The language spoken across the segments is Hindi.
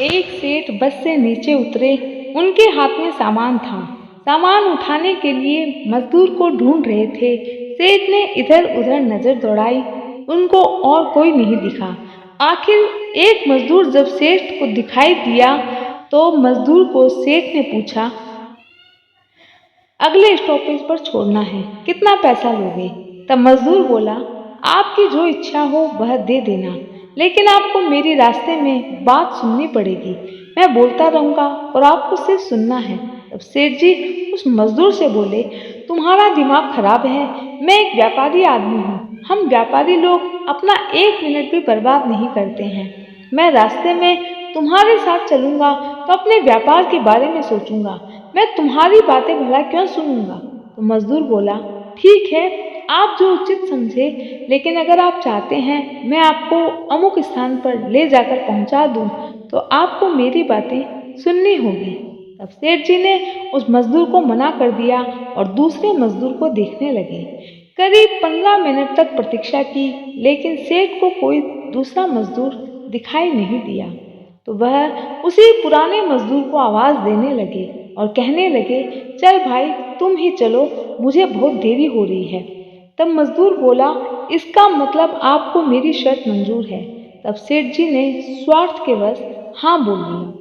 एक सेठ बस से नीचे उतरे। उनके हाथ में सामान था। सामान उठाने के लिए मजदूर को ढूंढ रहे थे। सेठ ने इधर उधर नजर दौड़ाई। उनको और कोई नहीं दिखा। आखिर एक मजदूर जब सेठ को दिखाई दिया तो मजदूर को सेठ ने पूछा, अगले स्टॉपेज पर छोड़ना है, कितना पैसा लोगे? तब मजदूर बोला, आपकी जो इच्छा हो वह दे देना, लेकिन आपको मेरी रास्ते में बात सुननी पड़ेगी। मैं बोलता रहूंगा और आपको सिर्फ सुनना है। तब सेठ जी उस मजदूर से बोले, तुम्हारा दिमाग खराब है। मैं एक व्यापारी आदमी हूँ। हम व्यापारी लोग अपना एक मिनट भी बर्बाद नहीं करते हैं। मैं रास्ते में तुम्हारे साथ चलूंगा तो अपने व्यापार के बारे में सोचूंगा। मैं तुम्हारी बातें भला क्यों सुनूंगा? तो मजदूर बोला, ठीक है, आप जो उचित समझे, लेकिन अगर आप चाहते हैं मैं आपको अमुक स्थान पर ले जाकर पहुंचा दूं, तो आपको मेरी बातें सुननी होगी। तब सेठ जी ने उस मजदूर को मना कर दिया और दूसरे मजदूर को देखने लगे। करीब 15 मिनट तक प्रतीक्षा की, लेकिन सेठ को कोई दूसरा मजदूर दिखाई नहीं दिया। तो वह उसी पुराने मजदूर को आवाज देने लगे और कहने लगे, चल भाई तुम ही चलो, मुझे बहुत देरी हो रही है। तब मजदूर बोला, इसका मतलब आपको मेरी शर्त मंजूर है? तब सेठ जी ने स्वार्थ के वश हाँ बोल दिया।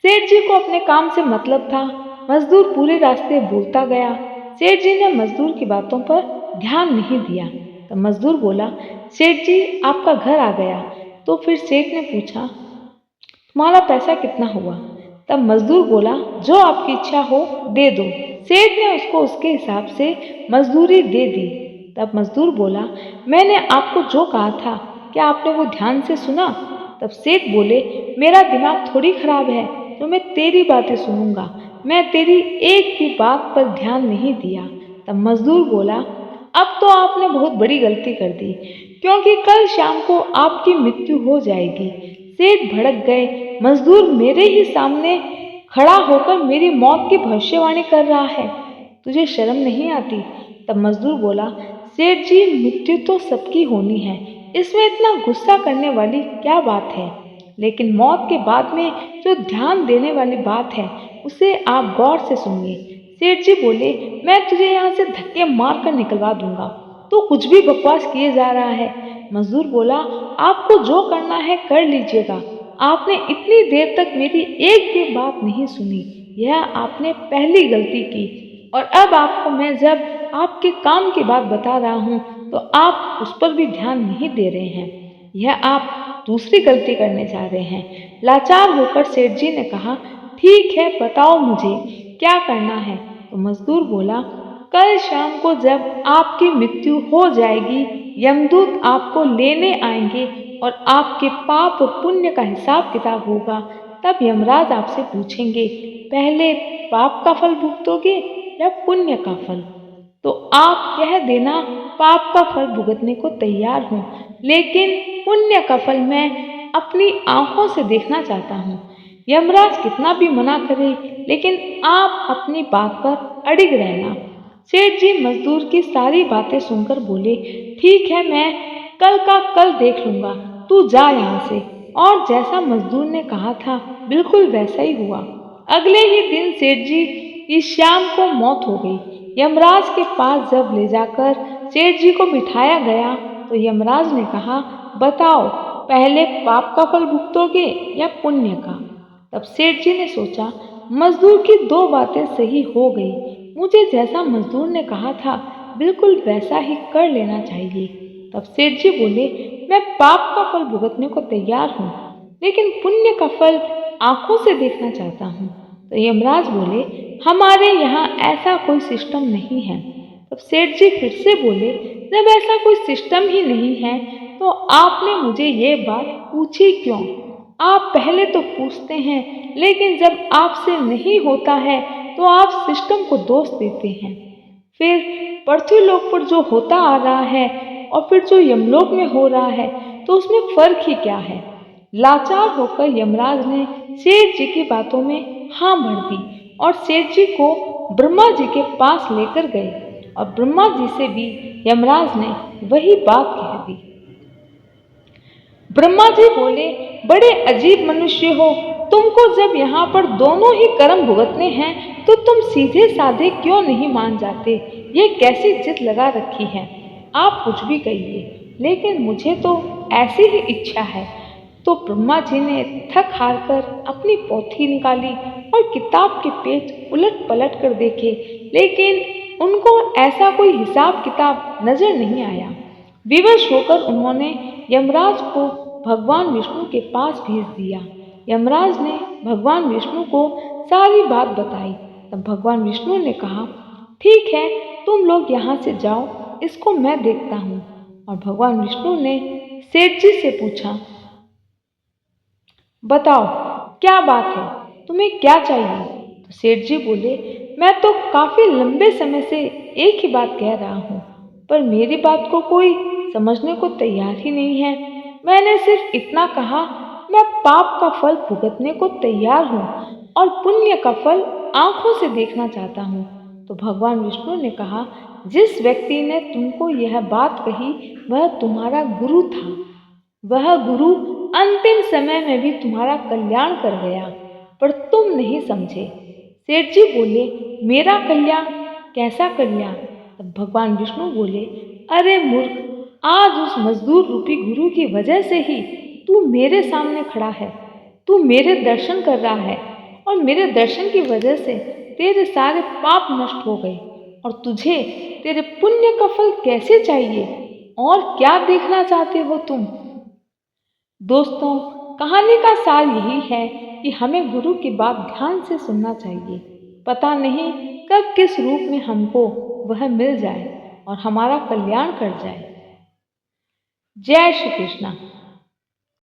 सेठ जी को अपने काम से मतलब था। मजदूर पूरे रास्ते बोलता गया। सेठ जी ने मजदूर की बातों पर ध्यान नहीं दिया। तब मजदूर बोला, सेठ जी आपका घर आ गया। तो फिर सेठ ने पूछा, तुम्हारा पैसा कितना हुआ? तब मजदूर बोला, जो आपकी इच्छा हो दे दो। सेठ ने उसको उसके हिसाब से मजदूरी दे दी। तब मजदूर बोला, मैंने आपको जो कहा था क्या आपने वो ध्यान से सुना? तब सेठ बोले, मेरा दिमाग थोड़ी खराब है तो मैं तेरी बातें सुनूंगा। मैं तेरी एक भी बात पर ध्यान नहीं दिया। तब मजदूर बोला, अब तो आपने बहुत बड़ी गलती कर दी, क्योंकि कल शाम को आपकी मृत्यु हो जाएगी। सेठ भड़क गए। मजदूर मेरे ही सामने खड़ा होकर मेरी मौत की भविष्यवाणी कर रहा है। तुझे शर्म नहीं आती? तब मजदूर बोला, सेठ जी मृत्यु तो सबकी होनी है, इसमें इतना गुस्सा करने वाली क्या बात है? लेकिन मौत के बाद में जो ध्यान देने वाली बात है उसे आप गौर से सुनिए। सेठ जी बोले, मैं तुझे यहाँ से धक्के मार कर निकलवा दूंगा। तू कुछ भी बकवास किए जा रहा है। मजदूर बोला, आपको जो करना है कर लीजिएगा। आपने इतनी देर तक मेरी एक भी बात नहीं सुनी। यह आपने पहली गलती की, और अब आपको मैं जब आपके काम की बात बता रहा हूँ तो आप उस पर भी ध्यान नहीं दे रहे हैं। यह आप दूसरी गलती करने जा रहे हैं। लाचार होकर सेठ जी ने कहा, ठीक है, बताओ मुझे क्या करना है? तो मजदूर बोला, कल शाम को जब आपकी मृत्यु हो जाएगी, यमदूत आपको लेने आएंगे और आपके पाप और पुण्य का हिसाब किताब होगा। तब यमराज आपसे पूछेंगे, पहले पाप का फल भुगतोगे या पुण्य का फल? तो आप कह देना, पाप का फल भुगतने को तैयार हूँ, लेकिन पुण्य का फल मैं अपनी आंखों से देखना चाहता हूँ। यमराज कितना भी मना करे, लेकिन आप अपनी बात पर अड़िग रहना। सेठ जी मजदूर की सारी बातें सुनकर बोले, ठीक है, मैं कल का कल देख लूंगा, तू जा यहाँ से। और जैसा मजदूर ने कहा था बिल्कुल वैसा ही हुआ। अगले ही दिन सेठ जी की शाम को मौत हो गई। यमराज के पास जब ले जाकर सेठ जी को बिठाया गया तो यमराज ने कहा, बताओ पहले पाप का फल भुगतोगे या पुण्य का? तब सेठ जी ने सोचा, मजदूर की दो बातें सही हो गई। मुझे जैसा मजदूर ने कहा था बिल्कुल वैसा ही कर लेना चाहिए। तब सेठ जी बोले, मैं पाप का फल भुगतने को तैयार हूँ, लेकिन पुण्य का फल आंखों से देखना चाहता हूँ। तो यमराज बोले, हमारे यहाँ ऐसा कोई सिस्टम नहीं है। तब सेठ जी फिर से बोले, जब ऐसा कोई सिस्टम ही नहीं है तो आपने मुझे ये बात पूछी क्यों? आप पहले तो पूछते हैं, लेकिन जब आपसे नहीं होता है तो आप सिस्टम को दोष देते हैं। फिर पृथ्वीलोक पर जो होता आ रहा है और फिर जो यमलोक में हो रहा है, तो उसमें फर्क ही क्या है? लाचार होकर यमराज ने सेठ जी की बातों में हाँ भर दी और सेठ जी को ब्रह्मा जी के पास लेकर गए, और ब्रह्मा जी से भी यमराज ने वही बात कह दी। ब्रह्मा जी बोले, बड़े अजीब मनुष्य हो, तुमको जब यहाँ पर दोनों ही कर्म भुगतने हैं तो तुम सीधे साधे क्यों नहीं मान जाते? ये कैसी जिद लगा रखी है? आप कुछ भी कहिए, लेकिन मुझे तो ऐसी ही इच्छा है। तो ब्रह्मा जी ने थक हार कर अपनी पोथी निकाली और किताब के पेज उलट पलट कर देखे, लेकिन उनको ऐसा कोई हिसाब किताब नजर नहीं आया। विवश होकर उन्होंने यमराज को भगवान विष्णु के पास भेज दिया। यमराज ने भगवान विष्णु को सारी बात बताई। तब भगवान विष्णु ने कहा, ठीक है, तुम लोग यहाँ से जाओ, इसको मैं देखता हूँ। और भगवान विष्णु ने सेठ जी से पूछा, बताओ क्या बात है, तुम्हें क्या चाहिए? तो सेठ जी बोले, मैं तो काफी लंबे समय से एक ही बात कह रहा हूँ, पर मेरी बात को कोई समझने को तैयार ही नहीं है। मैंने सिर्फ इतना कहा, मैं पाप का फल भुगतने को तैयार हूँ और पुण्य का फल आंखों से देखना चाहता हूँ। तो भगवान विष्णु ने कहा, जिस व्यक्ति ने तुमको यह बात कही वह तुम्हारा गुरु था। वह गुरु अंतिम समय में भी तुम्हारा कल्याण कर गया, पर तुम नहीं समझे। सेठ जी बोले, मेरा कल्याण? कैसा कल्याण? तब भगवान विष्णु बोले, अरे मूर्ख, आज उस मजदूर रूपी गुरु की वजह से ही तू मेरे सामने खड़ा है। तू मेरे दर्शन कर रहा है और मेरे दर्शन की वजह से तेरे सारे पाप नष्ट हो गए, और तुझे तेरे पुण्य का फल कैसे चाहिए? और क्या देखना चाहते हो तुम? दोस्तों, कहानी का सार यही है कि हमें गुरु की बात ध्यान से सुनना चाहिए। पता नहीं कब किस रूप में हमको वह मिल जाए और हमारा कल्याण कर जाए। जय श्री कृष्णा।